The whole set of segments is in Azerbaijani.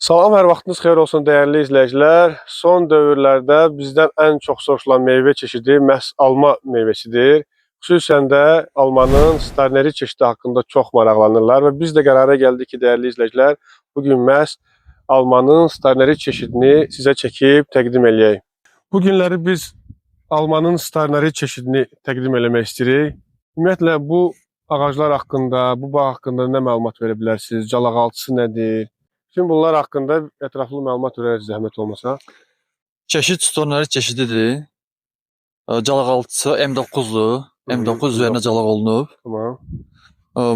Salam, hər vaxtınız xeyir olsun dəyərli izləyicilər. Son dövrlərdə bizdən ən çox soruşulan meyvə çeşidi məhz alma meyvəsidir. Xüsusən də almanın Starneri çeşidi haqqında çox maraqlanırlar və biz də qərara gəldik ki, dəyərli izləyicilər, bugün məhz almanın Starneri çeşidini sizə çəkib təqdim eləyək. Bu günləri biz almanın Starneri çeşidini təqdim eləmək istəyirik. Ümumiyyətlə, bu ağaclar haqqında, bu bağ haqqında nə məlumat verə bilərsiniz? Calaqaltısı nədir? Bütün bunlar haqqında ətraflı məlumat verərək zəhmət olmasa. Çeşid Starneri çeşididir. Calaqaltısı M9'dur. M9 üzərinə calaq olunub. Tamam.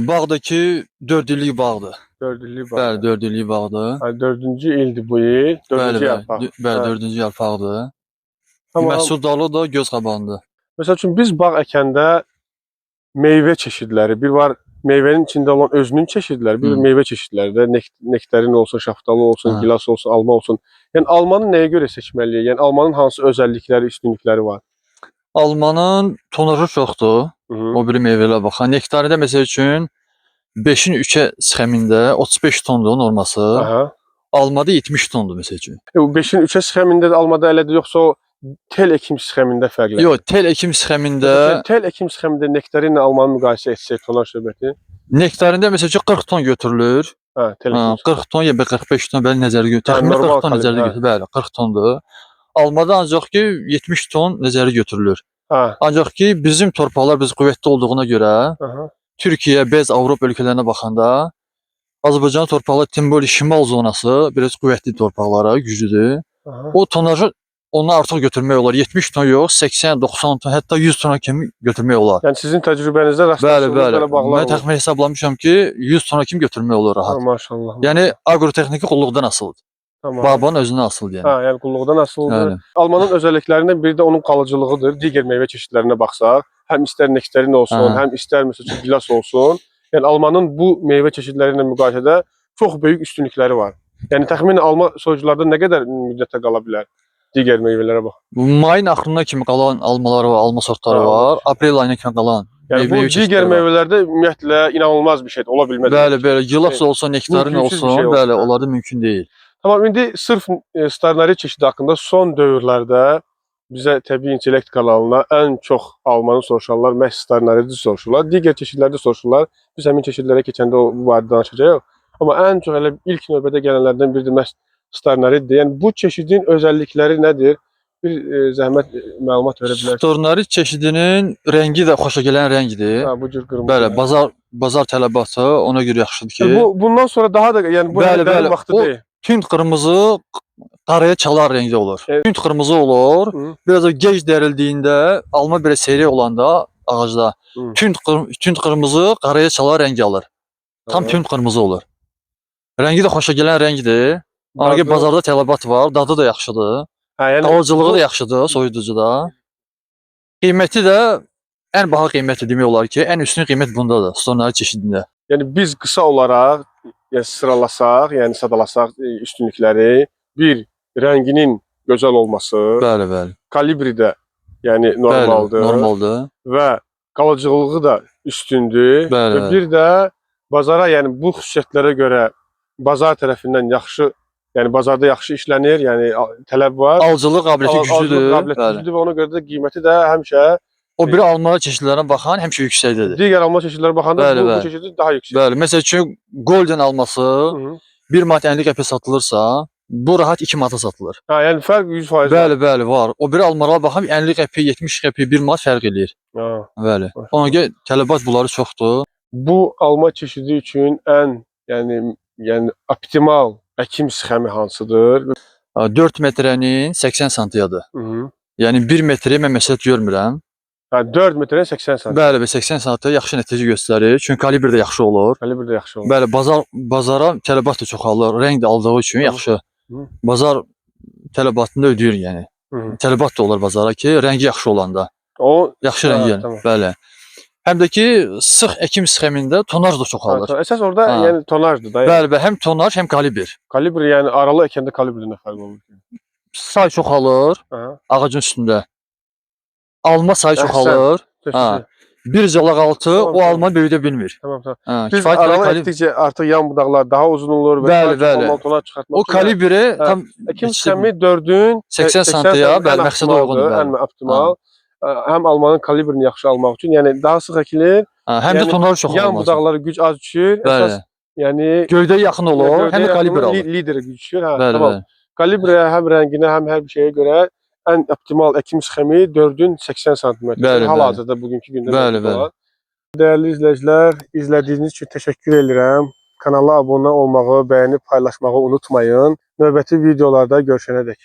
Bağdakı 4 illik bağdır. 4 illik bağ. Bəli, 4 illik bağdır. Yəni 4-cü ildir bu il. 4-cü yarpaq. Bəli, 4-cü yarpaqdır. Tamam. Məhsul dalı da göz qabağındır. Məsəl üçün biz bağ əkəndə meyvə çeşidləri, bir var meyvənin içində olan özünün çeşidləri, bir meyvə çeşidləri də nektarin olsun, şaftalı olsun, gilas olsun, alma olsun. Yəni almanı nəyə görə seçməliyik? Yəni almanın hansı özəllikləri, üstünlükləri var? Almanın tonajı çoxdur. O biri meyvələrə baxan. Nektarində məsəl üçün 5-in 3-ə sxemində 35 tondur norması. Aha. Almada 70 tondur məsəl üçün. Bu 5-in 3-ə sxemində də almada elədir, yoxsa o tel ekim sxemində fərqlidir? Yox, tel ekim sxemində tel ekim sxemində nektarinlə almanı müqayisə etsək tonaj söhbəti. Nektarində məsəl üçün 40 ton götürülür. Hə, tel ekim. 40 ton ya 45 ton belə nəzərə götürülür. Təxminən 40 ton nəzərə götürülür. Bəli, 40 tondur. Almada ancaq ki 70 ton nəzərə götürülür. Hə. Ancaq ki bizim torpaqlar biz qüvvətli olduğuna görə, Türkiyə, bəzi Avropa ölkələrinə baxanda Azərbaycan torpaqları Timboli şimal zonası biraz qüvvətli torpaqlara, güclüdür. O tonajı ondan artıq götürmək olar. 70 ton yox, 80, 90 ton, hətta 100 tona kimi götürmək olar. Yəni sizin təcrübənizdə rastlaşdığınız belə bağlar olur. Mən təxmin hesablamışam ki, 100 tona kimi götürmək olur rahat. Maşallah. Yəni agrotexniki qulluqdan asılıdır. Tamam. Bağbanın özündən asılıdır yəni. Hə, yəni qulluqdan asılıdır. Almanın özəlliklərindən biri də onun qalıcılığıdır. Digər meyvə çeşidlərinə baxsaq, həm istər nektarin olsun, həm istər məsələn gilas olsun. Yəni almanın bu meyvə çeşidləri ilə müqayisədə çox böyük üstünlükləri var. Yəni təxminən alma soyucularda nə qədər müddətə qala bilər? Digər meyvələrə bax. Mayın axırına kimi qalan almaları var, alma sortları var. Aprel ayına kimi qalan. Yəni bu digər meyvələrdə ümumiyyətlə inanılmaz bir şeydir, ola bilməz. Bəli, gilas olsa, nektarin olsun, bəli, onlarda mümkün deyil. Tamam, indi sırf Starneri çeşidi haqqında son dövrlərdə bizə təbii intellekt kanalına ən çox almanı soruşanlar məhz Starneri'də soruşurlar. Digər çeşidlərdə soruşurlar. Biz həmin çeşidlərə keçəndə bu barədə danışacağıq. Amma ən çox elə ilk növbədə gələnlərdən biri də məhz Starneri'dir. Yəni bu çeşidin özəllikləri nədir? Bir zəhmət məlumat verə bilərsiniz. Starneri çeşidinin rəngi də xoşagələn rəngdir. Ha, bu cür qırmızı. Bəli, bazar tələbatı ona görə yaxşıdır ki. Bundan sonra daha da yəni bu dərin vaxtı deyil. Tünd qırmızı qaraya çalar rəngdə olur. Tünd qırmızı olur. Biraz da gec dərildiyində, alma belə seyrək olanda ağacda tünd qırmızı qaraya çalar rəng alır. Tam tünd qırmızı olur. Rəngi də xoşagələn rəngdir. Ona bazarda tələbat var, dadı da yaxşıdır. Qalıcılığı da yaxşıdır, soyuducuda. Qiyməti də ən baha qiymətli demək olar ki, ən üstün qiymət bundadır, Starneri çeşidində. Yəni biz qısa olaraq sıralasaq, yəni sadalasaq üstünlükləri, bir rənginin gözəl olması, bəli. Kalibri də yəni normaldır və qalıcılığı da üstündür və bir də bazara, yəni bu xüsusiyyətlərə görə bazar tərəfindən yaxşı, yəni bazarda yaxşı işlənir, yəni tələb var. Alıcılıq qabiliyyəti güclüdür və ona görə də qiyməti də həmişə o biri alma çeşidlərinə baxan həmişə yüksəkdədir. Digər alma çeşidlərə baxanda bu çeşidi daha yüksəkdir. Bəli, məsəl üçün Golden alması 1 manat 50 qəpik satılırsa, bu rahat 2 manata satılır. Ha, yəni fərq 100%. Bəli, var. O biri almalara baxam 50 qəpik, 70 qəpik 1 manat fərq eləyir. Bəli. Ona görə tələbat bunları çoxdur. Bu alma çeşidi üçün ən yəni optimal əkim sxemi hansıdır? 4 metrənin 80 santiyadır. Yəni 1 metrə mən məsləhət görmürəm. Hə, 4 metrə 80 sm. Bəli, 80 sm yaxşı nəticə göstərir. Çünki kalibr də yaxşı olur. Kalibr də yaxşı olur. Bəli, bazara tələbat da çoxalır. Rəng də aldığı üçün yaxşı. Bazar tələbatını ödəyir yəni. Tələbat da olur bazara ki, rəngi yaxşı olanda. O yaxşı rəng yəni. Bəli. Həm də ki, sıx əkim sxemində tonaj da çoxalır. Əsas orada yəni tonajdır da. Bəli, həm tonaj, həm kalibr. Kalibr yəni aralı əkəndə kalibrdən fərq olur. Say çoxalır ağacın üstündə. Alma sayı çoxalır. Bir calaq altı Tamam, o tamam. alma böyüdə bilmir. Tamam, tamam. Hə, Biz kifayət arama qədər etdikcə artıq yan budaqlar daha uzun olur və Bəli, daha çox bəli. alma tona çıxartmaq o üçün kalibri hə, tam əkin işte sxemi 4-ün 80 santiya, bəli, məqsədə uyğundur, bəli. ən optimal. Həm almanın kalibrini yaxşı almaq üçün, yəni daha sıx əkilir, Həm də yəni tonları çox yan olmaz. budaqları güc az düşür. Bəli. Əsas yəni Gövdəyə yaxın olur, gövdəyə həm də kalibr yaxın alır. Liderə güc düşür. Hə, Bəli, tamam. bəli. Kalibrə, həm rənginə, həm hər bir şeyə görə ən optimal əkim sxemi 4-ün 80 sm. Bəli, Hal-hazırda bugünkü gündə Bəli, mövcud bəli. olan. Dəyərli izləyicilər, izlədiyiniz üçün təşəkkür edirəm. Kanala abunə olmağı, bəyənib paylaşmağı unutmayın. Növbəti videolarda görüşənədək.